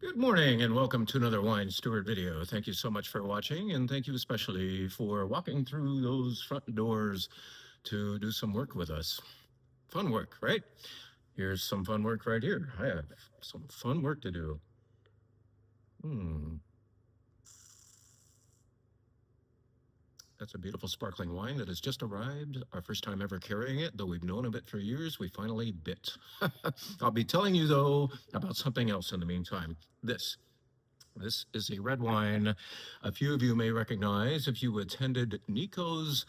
Good morning and welcome to another Wine Steward video. Thank you so much for watching, and thank you especially for walking through those front doors to do some work with us. Fun work, right? Here's some fun work right here. I have some fun work to do. Hmm. That's a beautiful sparkling wine that has just arrived. Our first time ever carrying it, though we've known of it for years, we finally bit. I'll be telling you, though, about something else in the meantime. This is a red wine a few of you may recognize if you attended Nico's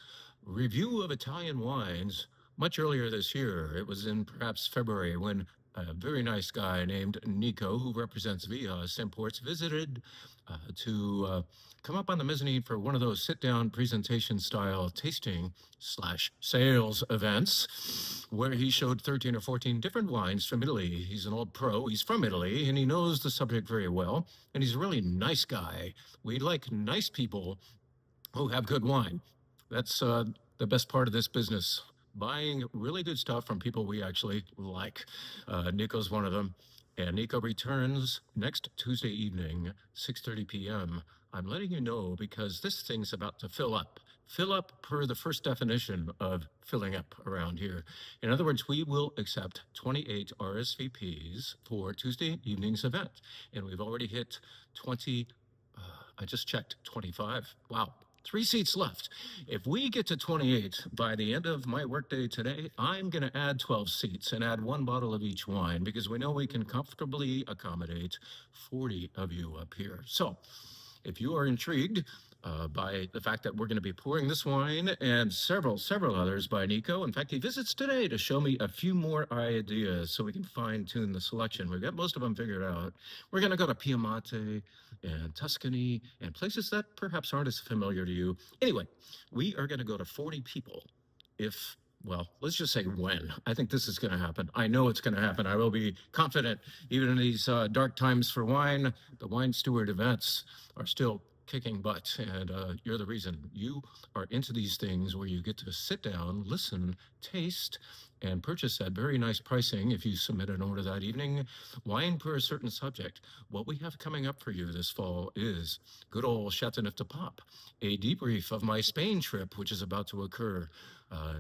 review of Italian wines much earlier this year. It was in perhaps February when a very nice guy named Nico, who represents Vias Imports, visited to come up on the mezzanine for one of those sit-down presentation style tasting slash sales events where he showed 13 or 14 different wines from Italy. He's an old pro. He's from Italy and he knows the subject very well. And he's a really nice guy. We like nice people who have good wine. That's the best part of this business. Buying really good stuff from people we actually like. Nico's one of them. And Nico returns next Tuesday evening, 6:30 p.m. I'm letting you know because this thing's about to fill up. Fill up per the first definition of filling up around here. In other words, we will accept 28 RSVPs for Tuesday evening's event. And we've already hit 20. I just checked 25. Wow. 3 seats left. If we get to 28 by the end of my workday today, I'm going to add 12 seats and add one bottle of each wine because we know we can comfortably accommodate 40 of you up here. So if you are intrigued by the fact that we're going to be pouring this wine and several others by Nico. In fact, he visits today to show me a few more ideas so we can fine tune the selection. We've got most of them figured out. We're going to go to Piemonte and Tuscany and places that perhaps aren't as familiar to you. Anyway, we are going to go to 40 people if well, let's just say when. I think this is going to happen. I know it's going to happen. I will be confident, even in these dark times for wine. The Wine Steward events are still kicking butt, and you're the reason. You are into these things where you get to sit down, listen, taste, and purchase at very nice pricing if you submit an order that evening. Wine per a certain subject. What we have coming up for you this fall is good old Chateauneuf de Pop, a debrief of my Spain trip, which is about to occur,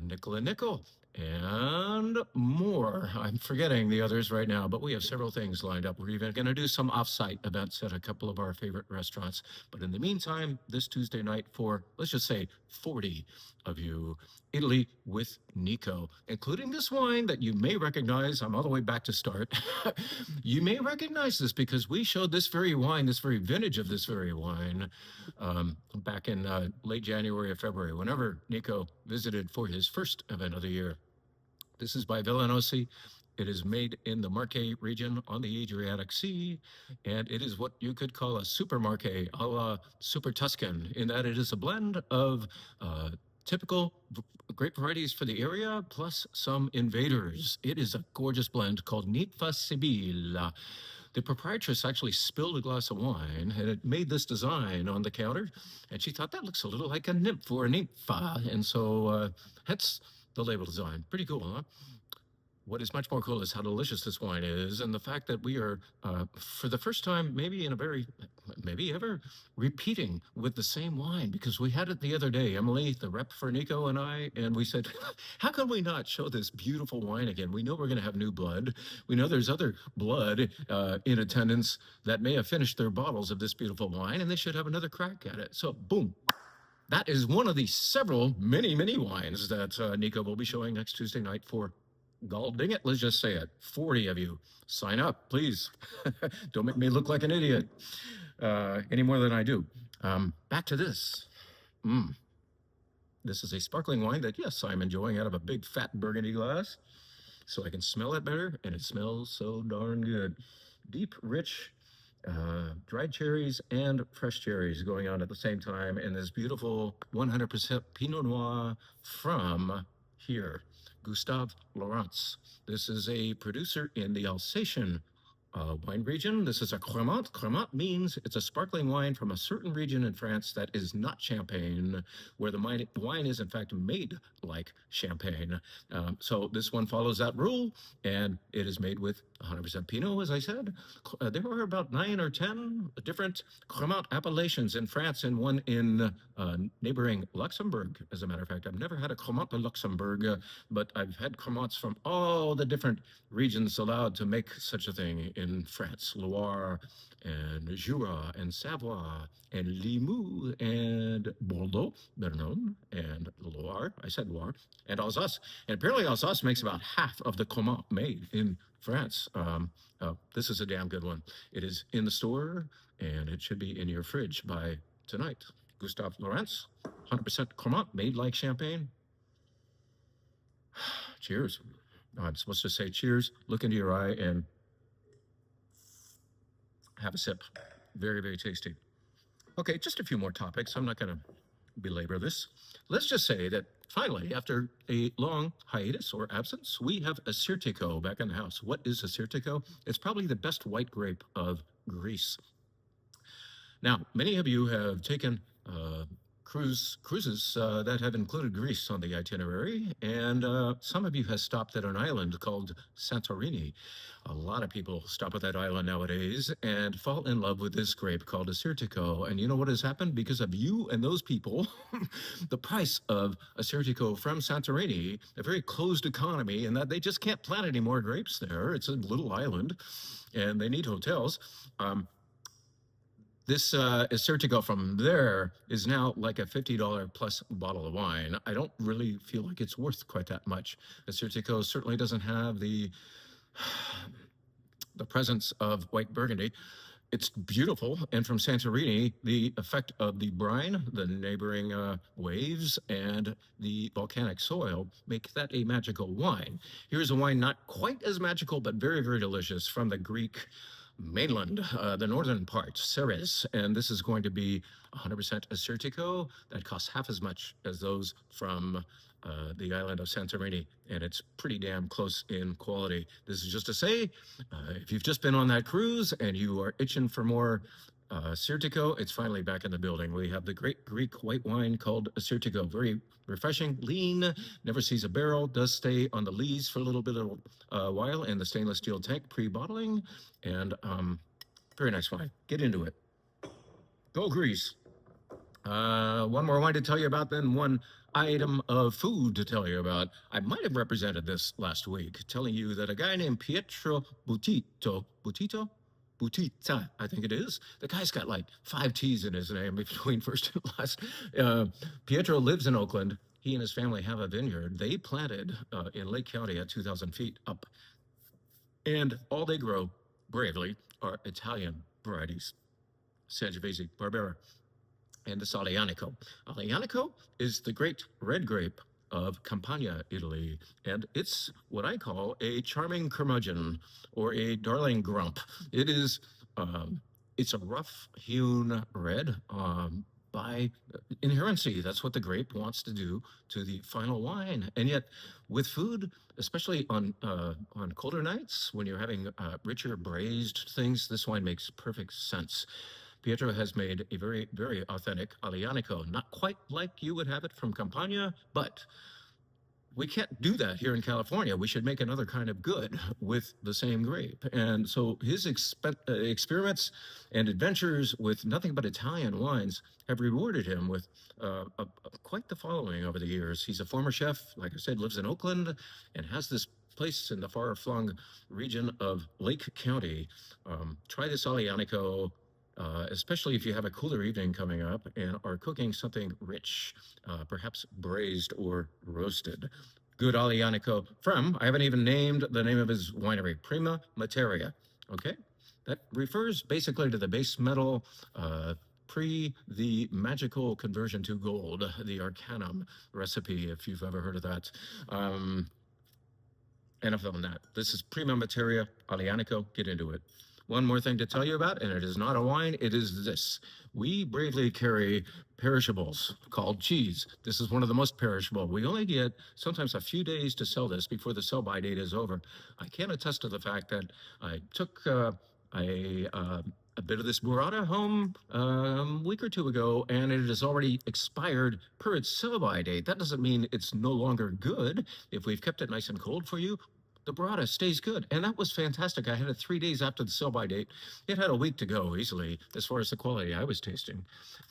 Nickel and Nickel, and more. I'm forgetting the others right now, but we have several things lined up. We're even going to do some off-site events at a couple of our favorite restaurants. But in the meantime, this Tuesday night for, let's just say, 40 of you, Italy with Nico, including this wine that you may recognize. I'm all the way back to start. You may recognize this because we showed this very wine, this very vintage of this very wine, back in late January or February, whenever Nico visited for his first event of the year. This is by Villanosi. It is made in the Marche region on the Adriatic Sea, and it is what you could call a super Marche, a la Super Tuscan, in that it is a blend of typical grape varieties for the area, plus some invaders. It is a gorgeous blend called Ninfa Sibilla. The proprietress actually spilled a glass of wine and it made this design on the counter, and she thought that looks a little like a nymph or a nympha, and so hence the label design. Pretty cool, huh? What is much more cool is how delicious this wine is, and the fact that we are, for the first time, maybe in a very, maybe ever, repeating with the same wine because we had it the other day. Emily, the rep for Nico, and I, and we said, how can we not show this beautiful wine again? We know we're going to have new blood. We know there's other blood in attendance that may have finished their bottles of this beautiful wine, and they should have another crack at it. So, boom. That is one of the several many wines that Nico will be showing next Tuesday night for, gall ding it, let's just say it, 40 of you. Sign up, please. Don't make me look like an idiot any more than I do. Back to this. This is a sparkling wine that, yes, I'm enjoying out of a big fat burgundy glass so I can smell it better, and it smells so darn good. Deep, rich, dried cherries and fresh cherries going on at the same time in this beautiful 100% Pinot Noir from here, Gustave Laurence. This is a producer in the Alsatian wine region. This is a Cremant. Cremant means it's a sparkling wine from a certain region in France that is not Champagne, where the wine is in fact made like Champagne. So this one follows that rule, and it is made with 100% Pinot, as I said. There are about 9 or 10 different Cremant appellations in France, and one in neighboring Luxembourg. As a matter of fact, I've never had a Cremant de Luxembourg, but I've had Cremants from all the different regions allowed to make such a thing in France: Loire and Jura and Savoie and Limoux and Bordeaux, better known, and Loire. I said Loire, and Alsace. And apparently Alsace makes about half of the Cremant made in France. This is a damn good one. It is in the store, and it should be in your fridge by tonight. Gustave Laurence, 100% Cremant, made like Champagne. Cheers. I'm supposed to say cheers, look into your eye, and have a sip. Very, very tasty. Okay, just a few more topics. I'm not going to belabor this. Let's just say that finally, after a long hiatus or absence, we have a Assyrtiko back in the house. What is a Assyrtiko? It's probably the best white grape of Greece. Now, many of you have taken cruises that have included Greece on the itinerary, and some of you have stopped at an island called Santorini. A lot of people stop at that island nowadays and fall in love with this grape called Assyrtiko. And you know what has happened? Because of you and those people, the price of Assyrtiko from Santorini, a very closed economy, and that they just can't plant any more grapes there. It's a little island, and they need hotels. This Assyrtiko from there is now like a $50 plus bottle of wine. I don't really feel like it's worth quite that much. Assyrtiko certainly doesn't have the presence of white Burgundy. It's beautiful, and from Santorini, the effect of the brine, the neighboring waves, and the volcanic soil make that a magical wine. Here's a wine not quite as magical, but very, very delicious from the Greek mainland, the northern part, Ceres, and this is going to be 100% Assyrtiko. That costs half as much as those from the island of Santorini, and it's pretty damn close in quality. This is just to say, if you've just been on that cruise and you are itching for more Assyrtiko, it's finally back in the building. We have the great Greek white wine called Assyrtiko. Very refreshing, lean, never sees a barrel, does stay on the lees for a little bit of while in the stainless steel tank pre-bottling, and very nice wine. Get into it. Go Greece. One more wine to tell you about, then one item of food to tell you about. I might have represented this last week, telling you that a guy named Pietro Butita, I think it is. The guy's got like 5 T's in his name between first and last. Pietro lives in Oakland. He and his family have a vineyard. They planted in Lake County at 2,000 feet up. And all they grow, bravely, are Italian varieties. Sangiovese, Barbera, and the Aglianico. Aglianico is the great red grape of Campania, Italy, and it's what I call a charming curmudgeon or a darling grump. It is, it's a rough-hewn red by inherency. That's what the grape wants to do to the final wine, and yet with food, especially on colder nights when you're having richer braised things, this wine makes perfect sense. Pietro has made a very, very authentic Aglianico, not quite like you would have it from Campania, but we can't do that here in California. We should make another kind of good with the same grape. And so his experiments and adventures with nothing but Italian wines have rewarded him with quite the following over the years. He's a former chef, like I said, lives in Oakland, and has this place in the far-flung region of Lake County. Try this Aglianico, especially if you have a cooler evening coming up and are cooking something rich, perhaps braised or roasted. Good Aglianico from, I haven't even named the name of his winery, Prima Materia. Okay? That refers basically to the base metal pre the magical conversion to gold, the Arcanum recipe, if you've ever heard of that. Enough on that. This is Prima Materia Aglianico. Get into it. One more thing to tell you about, and it is not a wine, it is this. We bravely carry perishables called cheese. This is one of the most perishable. We only get sometimes a few days to sell this before the sell-by date is over. I can attest to the fact that I took a bit of this burrata home a week or two ago, and it has already expired per its sell-by date. That doesn't mean it's no longer good. If we've kept it nice and cold for you, the burrata stays good. And that was fantastic. I had it 3 days after the sell-by date. It had a week to go easily as far as the quality I was tasting.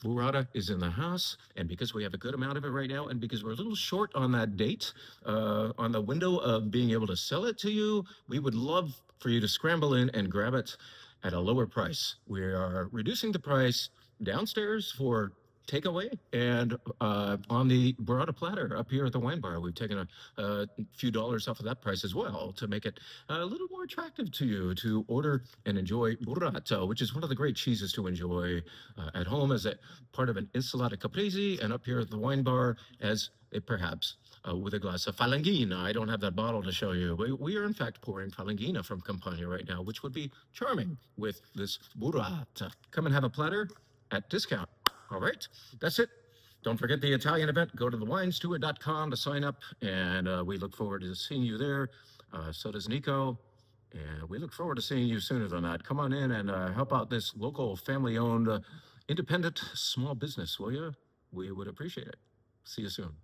Burrata is in the house, and because we have a good amount of it right now, and because we're a little short on that date, on the window of being able to sell it to you, we would love for you to scramble in and grab it at a lower price. We are reducing the price downstairs for takeaway and on the burrata platter up here at the wine bar. We've taken a few dollars off of that price as well to make it a little more attractive to you to order and enjoy burrata, which is one of the great cheeses to enjoy at home as a part of an insalata caprese, and up here at the wine bar as a perhaps with a glass of Falangina. I don't have that bottle to show you. We are in fact pouring Falangina from Campania right now, which would be charming with this burrata. Come and have a platter at discount. All right, that's it. Don't forget the Italian event. Go to thewinesteward.com to sign up, and we look forward to seeing you there. So does Nico, and we look forward to seeing you sooner than that. Come on in and help out this local family-owned independent small business, will you? We would appreciate it. See you soon.